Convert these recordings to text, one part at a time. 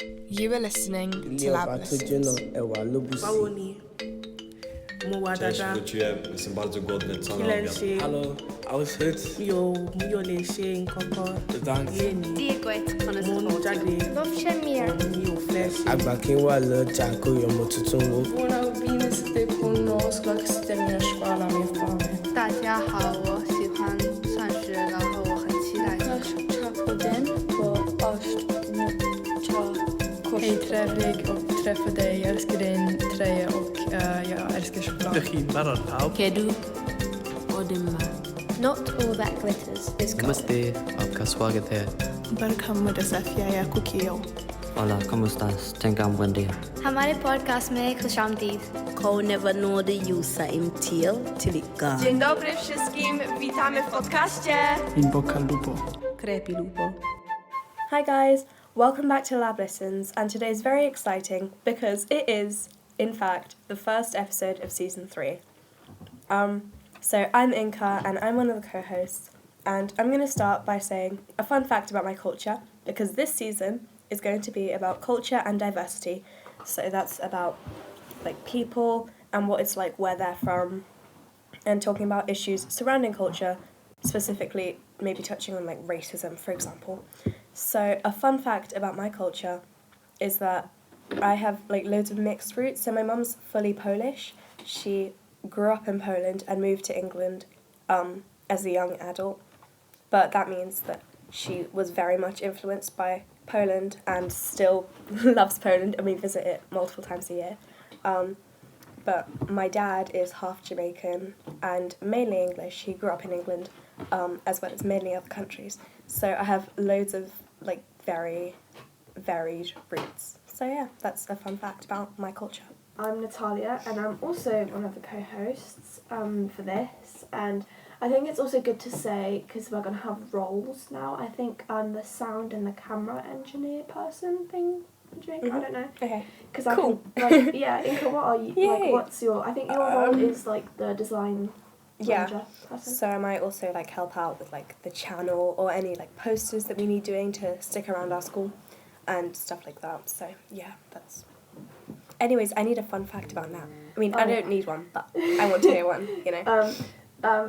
You are listening to LabListens. Báwo ni? Mo wà dáadáa. Jestem bardzo głodny, co Kí na lẹ ń obiad? ṣe? Hello, I was hit. Mi ò lè ṣe nǹkan kan Thanks. lénìí. Diego è con Mo ń jáde. Lovše mir. Mi ò fẹ́ ṣe. Àgbà kí n wà lọ́jà kó yọmọ tuntun wo. Bună, bine să te cunosc, că să termină școala, mi-e foame. 大家好，我喜欢算是，然后我很期待。 Den på Hej trevlig och träffa dig, jag älskar din tröja och jag älskar choklad. Kedu Odema. Not all that glitters is gold. नमस्ते, आपका स्वागत है। Barkamma da Safia, jag är Kukio. Hola, ¿cómo estás? Tenga un buen día. हमारे podcast में खुशामदीद. Koło never know the use im tail till it gone. Dzień dobry wszystkim, witamy w podcaście. In bocca al lupo. Crepi lupo. Hi guys, welcome back to LabListens, and today's very exciting because it is, in fact, the first episode of season 3. So I'm Inka and I'm one of the co-hosts, and I'm going to start by saying a fun fact about my culture, because this season is going to be about culture and diversity. So that's about like people and what it's like where they're from, and talking about issues surrounding culture, specifically maybe touching on like racism, for example. So a fun fact about my culture is that I have like loads of mixed roots. So my mum's fully Polish. She grew up in Poland and moved to England as a young adult. But that means that she was very much influenced by Poland and still loves Poland, and we visit it multiple times a year. But my dad is half Jamaican and mainly English. He grew up in England as well as many other countries. So I have loads of like very varied roots. So yeah, that's a fun fact about my culture. I'm Natalia, and I'm also one of the co-hosts for this, and I think it's also good to say, because we're going to have roles now, I think I'm the sound and the camera engineer person thing. I don't know. Okay. Because Cool. I can, like, yeah, Inka, what are you? Yay. Like, what's your? I think your role is like the design manager person. So I might also like help out with like the channel or any like posters that we need doing to stick around our school and stuff like that. So yeah, that's. Anyways, I need a fun fact about that. I mean, I don't need one, but I want to hear one. You know.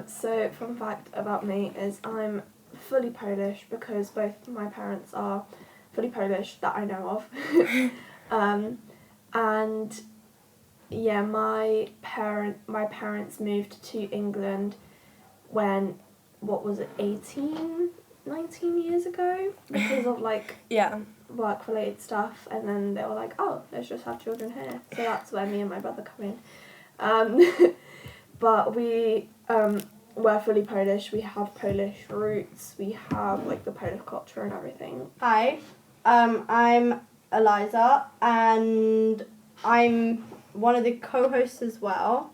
So fun fact about me is I'm fully Polish because both my parents are fully Polish that I know of. And yeah, my parents moved to England when, what was it, 19 years ago, because of like work related stuff, and then they were like, oh, let's just have children here. So that's where me and my brother come in. But we we're fully Polish. We have Polish roots. We have like the Polish culture and everything. Hi, I'm Eliza, and I'm one of the co-hosts as well.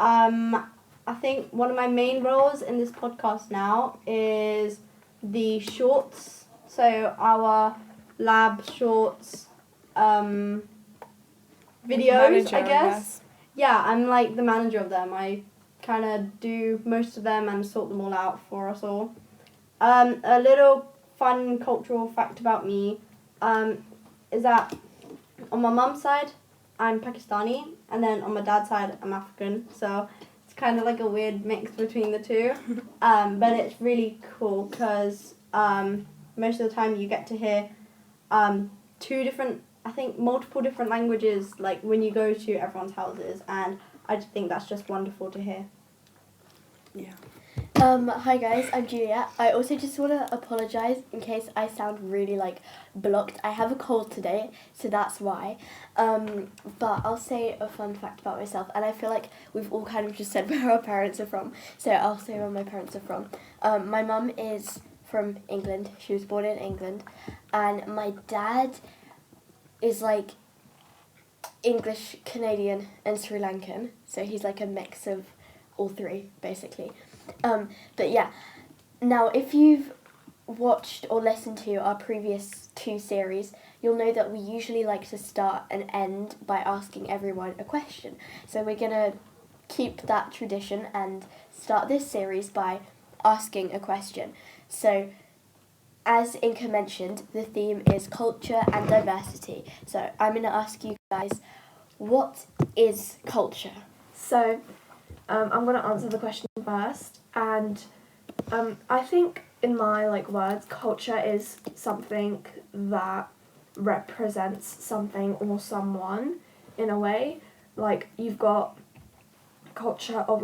I think one of my main roles in this podcast now is the shorts. So our lab shorts videos, Manager, I guess. Yeah, I'm like the manager of them. I kind of do most of them and sort them all out for us all. A little fun cultural fact about me is that on my mum's side, I'm Pakistani, and then on my dad's side, I'm African. So it's kind of like a weird mix between the two. But it's really cool because most of the time you get to hear multiple different languages, like when you go to everyone's houses, and I just think that's just wonderful to hear. Yeah. Hi guys, I'm Juliette. I also just want to apologise in case I sound really like blocked. I have a cold today, so that's why. But I'll say a fun fact about myself, and I feel like we've all kind of just said where our parents are from, so I'll say where my parents are from. My mum is from England. She was born in England, and my dad is like English, Canadian, and Sri Lankan, so he's like a mix of all three, basically. But yeah, now if you've watched or listened to our previous 2 series, you'll know that we usually like to start and end by asking everyone a question. So we're going to keep that tradition and start this series by asking a question. So as Inka mentioned, the theme is culture and diversity. So I'm going to ask you guys, what is culture? So, I'm going to answer the question first, and I think in my words, culture is something that represents something or someone in a way. Like, you've got culture of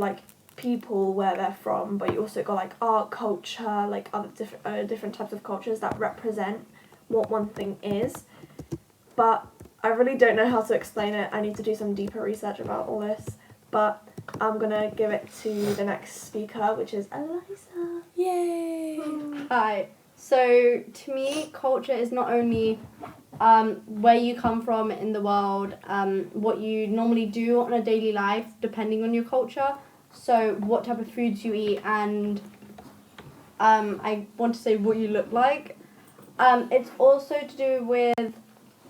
people where they're from, but you also got art culture, other different types of cultures that represent what one thing is. But I really don't know how to explain it. I need to do some deeper research about all this. But I'm gonna give it to the next speaker, which is Eliza. Yay! Hi. So to me, culture is not only where you come from in the world, what you normally do on a daily life, depending on your culture. So what type of foods you eat, and I want to say what you look like. It's also to do with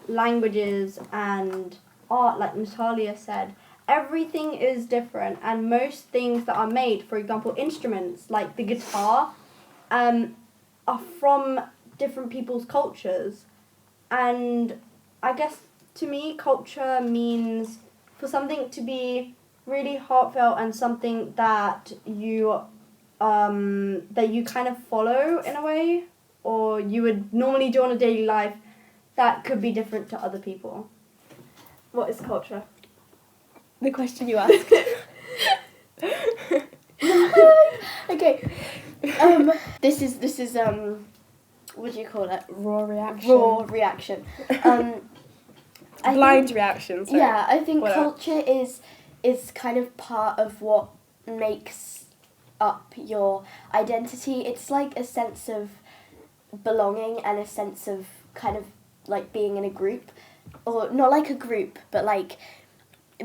languages and art, like Natalia said. Everything is different, and most things that are made, for example, instruments like the guitar, are from different people's cultures. And I guess to me, culture means for something to be really heartfelt and something that you kind of follow in a way, or you would normally do on a daily life, that could be different to other people. What is culture? The question you asked. Okay. This is what do you call it? Raw reaction. Raw reaction. Blind reaction. Sorry. Yeah, I think Whatever. culture is kind of part of what makes up your identity. It's like a sense of belonging and a sense of kind of being in a group, or not like a group, but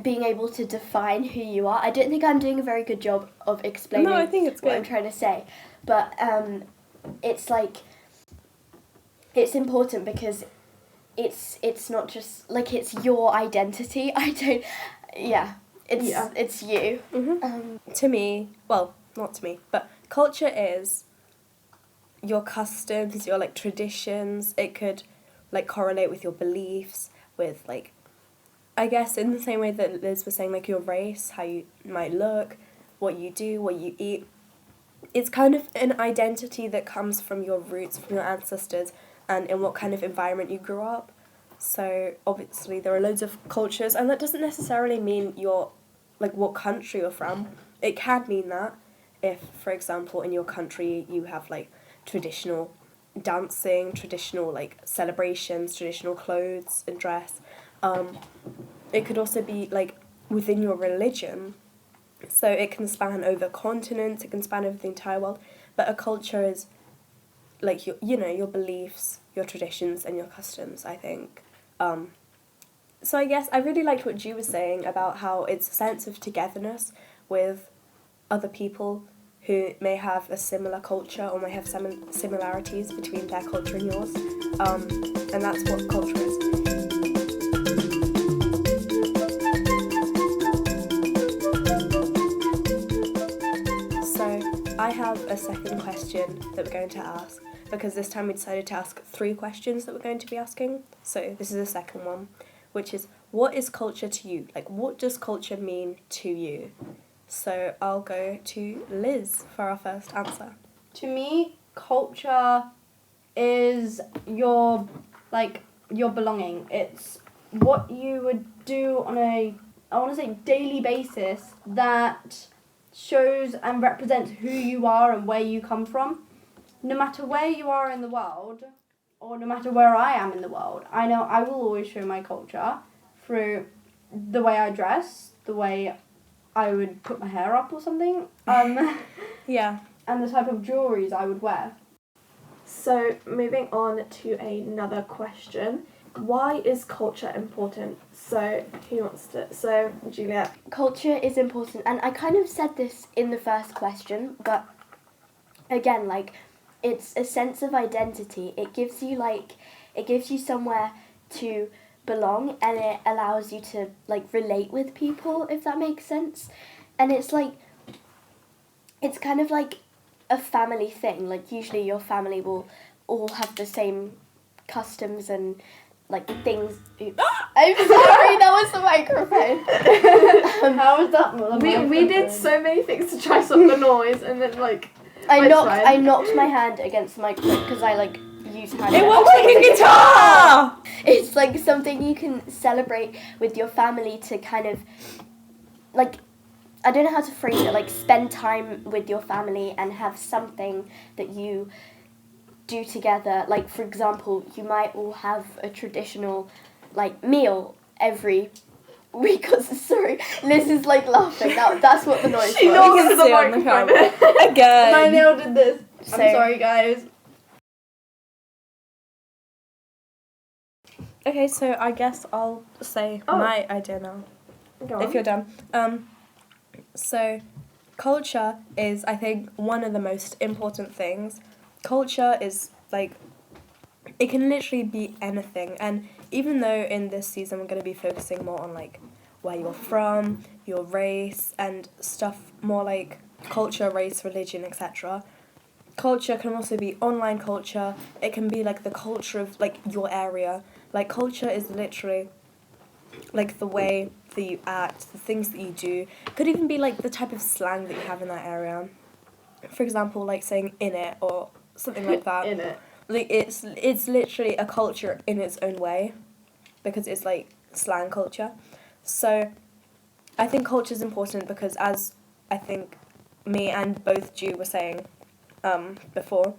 being able to define who you are. I don't think I'm doing a very good job of explaining I think it's what good. I'm trying to say, but it's it's important because it's not just it's your identity. It's you. Mm-hmm. To me, well, not to me, but culture is your customs, your traditions. It could correlate with your beliefs, with I guess in the same way that Liz was saying, your race, how you might look, what you do, what you eat. It's kind of an identity that comes from your roots, from your ancestors, and in what kind of environment you grew up. So obviously there are loads of cultures, and that doesn't necessarily mean you're what country you're from. It can mean that if, for example, in your country you have traditional dancing, traditional celebrations, traditional clothes and dress. It could also be within your religion, so it can span over continents, it can span over the entire world. But a culture is your beliefs, your traditions and your customs, I think. So I guess I really liked what Ju was saying about how it's a sense of togetherness with other people who may have a similar culture or may have some similarities between their culture and yours. And that's what culture is. So I have a second question that we're going to ask, because this time we decided to ask 3 questions that we're going to be asking. So this is the second one, which is, what is culture to you? What does culture mean to you? So I'll go to Liz for our first answer. To me, culture is your belonging. It's what you would do on a, I want to say, daily basis that shows and represents who you are and where you come from. No matter where you are in the world, or no matter where I am in the world, I know I will always show my culture through the way I dress, the way I would put my hair up or something. Yeah. And the type of jewelries I would wear. So, moving on to another question. Why is culture important? So, who wants to... So, Juliette. Culture is important, and I kind of said this in the first question, but again, it's a sense of identity. It gives you somewhere to belong, and it allows you to relate with people, if that makes sense. And it's kind of like a family thing. Usually your family will all have the same customs and like things. Oops. I'm sorry, that was the microphone. How was that? We did so many things to try stop the noise, and then like I knocked my hand against the microphone because I like use hand. It works like a guitar. It's like something you can celebrate with your family to kind of like, I don't know how to phrase it, like spend time with your family and have something that you do together. Like, for example, you might all have a traditional like meal every week. Sorry, Liz is like laughing. That's what the noise was. She knows the microphone again. My nail did this. So, I'm sorry, guys. Okay, so I guess I'll say my idea now. Go if on. you're done. So culture is, I think, one of the most important things. Culture is like, it can literally be anything, and even though in this season we're going to be focusing more on like where you're from, your race, and stuff more like culture, race, religion, etc. Culture can also be online culture. It can be like the culture of like your area. Like, culture is literally like the way that you act, the things that you do. Could even be like the type of slang that you have in that area. For example, like saying "in it" or something like that. In it. Like, it's literally a culture in its own way, because it's like slang culture. So I think culture is important because, as I think me and both Ju were saying before,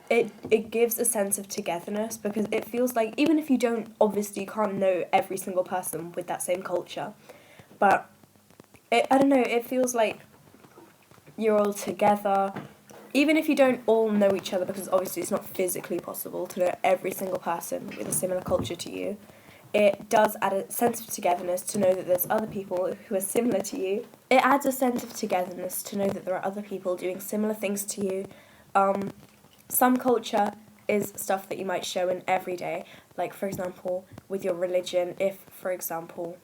it gives a sense of togetherness, because it feels like, even if you can't know every single person with that same culture, but I don't know, it feels like you're all together, even if you don't all know each other, because obviously it's not physically possible to know every single person with a similar culture to you. It does add a sense of togetherness to know that there's other people who are similar to you. It adds a sense of togetherness to know that there are other people doing similar things to you. Some culture is stuff that you might show in every day, like, for example, with your religion. If, for example,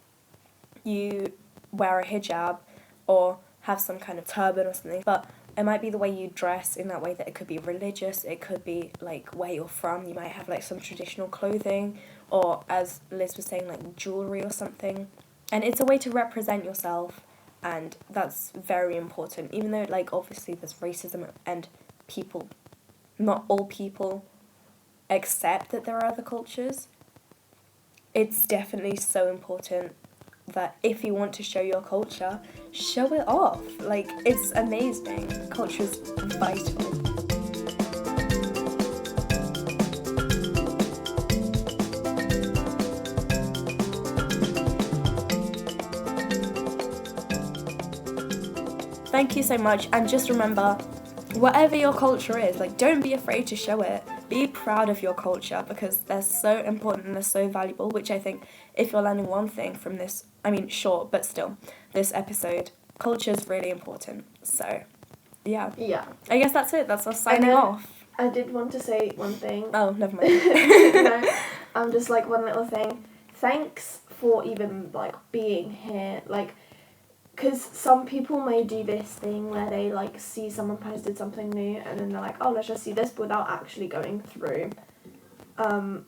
you wear a hijab or have some kind of turban or something, but it might be the way you dress in that way, that it could be religious, it could be like where you're from, you might have like some traditional clothing, or as Liz was saying, like jewellery or something. And it's a way to represent yourself, and that's very important, even though like obviously there's racism and not all people accept that there are other cultures. It's definitely so important that if you want to show your culture, show it off. Like, it's amazing. Culture's vital. Thank you so much, and just remember, whatever your culture is, like, don't be afraid to show it. Be proud of your culture, because they're so important and they're so valuable, which I think if you're learning one thing from this, I mean, short, but still, this episode, culture is really important. So, yeah. Yeah. I guess that's it. That's us signing off. I did want to say one thing. Oh, never mind. No, just like one little thing. Thanks for even like being here. Like, because some people may do this thing where they like see someone posted something new and then they're like, oh, let's just see this, without actually going through the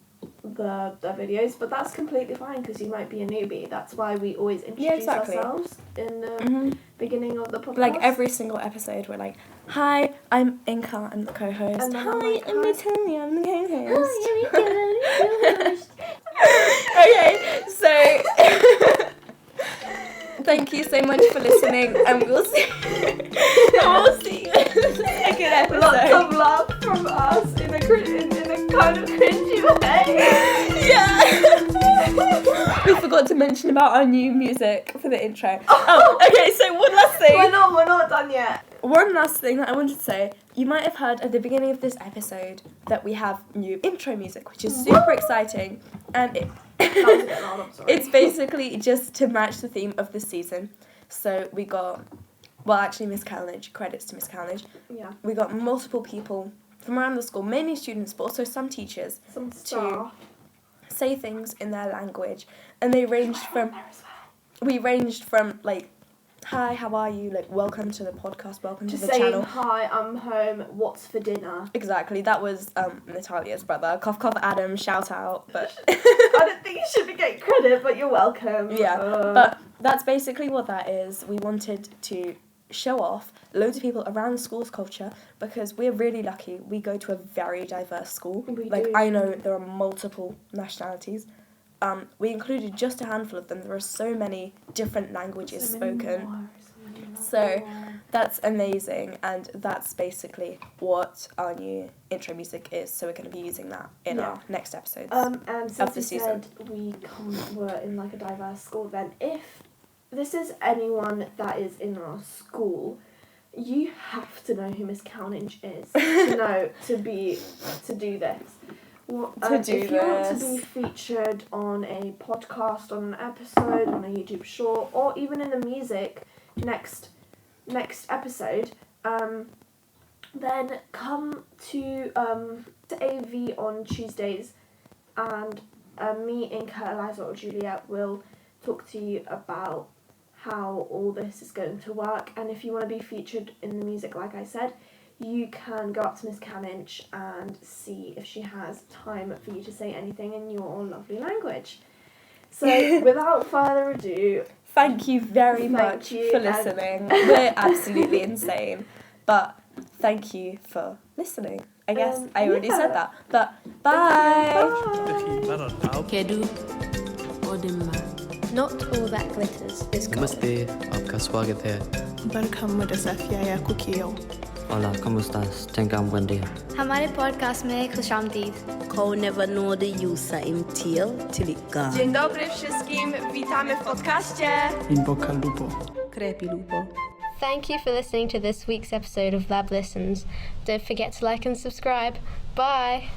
videos. But that's completely fine, because you might be a newbie. That's why we always introduce ourselves in the beginning of the podcast. Like, every single episode we're like, hi, I'm Inka, I'm the co-host. And then Hi, I'm Natalia, I'm the co-host. Hi, Okay, so thank you so much for listening, and we'll see you in the second episode. Lots of love from us in a kind of cringy way. Yeah. We forgot to mention about our new music for the intro. Oh, okay, so one last thing. We're not done yet. One last thing that I wanted to say. You might have heard at the beginning of this episode that we have new intro music, which is super exciting, and it's basically just to match the theme of the season. So we got, well, actually Miss Carnage, credits to Miss Carnage. Yeah. We got multiple people from around the school, mainly students, but also some teachers, to say things in their language, and they ranged from, we ranged from like hi, how are you? Like, welcome to the podcast, welcome to Just the saying, channel. hi, I'm home, what's for dinner? Exactly, that was Natalia's brother. Cough, cough, Adam, shout out. But I don't think you should be getting credit, but you're welcome. yeah, but that's basically what that is. We wanted to show off loads of people around the school's culture because we're really lucky. We go to a very diverse school. We like, do. I know there are multiple nationalities. We included just a handful of them. There are so many different languages spoken. So that's amazing, and that's basically what our new intro music is. So we're going to be using that in our next episodes and of since the you season. said we're in like a diverse school, then if this is anyone that is in our school, you have to know who Miss Cownage is to do this. If you want to be featured on a podcast, on an episode, on a YouTube short, or even in the music next episode, then come to AV on Tuesdays, and me, Inka, Eliza, or Juliette will talk to you about how all this is going to work. And if you want to be featured in the music, like I said, you can go up to Miss Canninch and see if she has time for you to say anything in your lovely language. So, without further ado, thank you very much for listening. We're absolutely insane, but thank you for listening. I guess I already said that, but bye! Kedu Odemma. Not all that glitters is gold. Namaste, आपका स्वागत है. Barkan mu da safiya ya kuke yau. Hola, ¿cómo estás? Tengan buen día. हमारे podcast में खुशामदीद. Cow never know the use of him tail till it gone. Dzień dobry wszystkim, witamy w podcaście. In bocca al lupo. Crepi lupo. Thank you for listening to this week's episode of Lab Listens. Don't forget to like and subscribe. Bye!